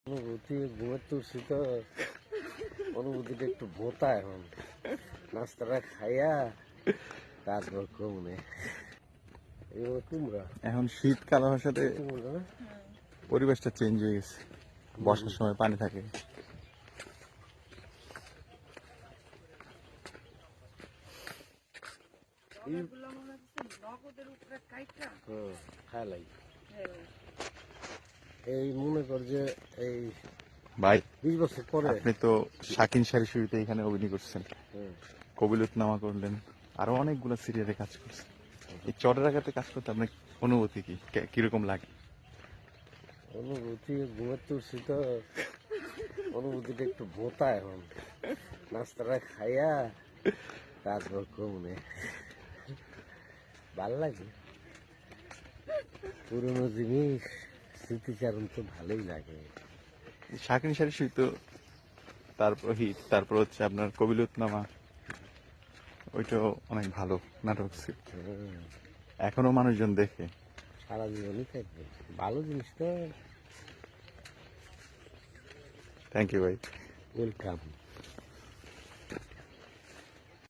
অনুভূতি ঘুমের তুলছি তো অনুভূতিটা একটু ভোতা এখন নাস্তাটা খাইয়া তারপর কমনে এইভাবে কুমড়া এখন শীতকাল হওয়ার সাথে কুমড়া না পরিবেশটা চেঞ্জ হয়ে গেছে। বর্ষার সময় পানি থাকে। খাই এই মনে কর যে এই ভাই 20 বছর পরে আপনি তো শাকিন শাড়ি শুরুতে এখানে অভিনয় করছেন, হুম, কবিলুতনামা করলেন, আরো অনেকগুলো সিরিয়ালে কাজ করছেন। এই চটের আঘাতে কাজ করতে আপনার অনুভূতি কি, কিরকম লাগে? অনুভূতি ঘুমের তুলছি তো অনুভূতিটা একটু ভোতা এখন নাস্তাটা খাইয়া তারপর কমনে ভাল লাগে। পুরনো জিনিস স্মৃতিচারণ তো ভালোই লাগে। শাকিন শাড়ি শুরুতে, তারপর হিট, তারপর হচ্ছে আপনার কবিলুতনামা, ওইটাও অনেক ভালো নাটক ছিল। হুম, এখনো মানুষজন দেখে। সারা জীবনই থাকবে ভালো জিনিস তো। থ্যাংক ইউ ভাই। ওয়েলকাম।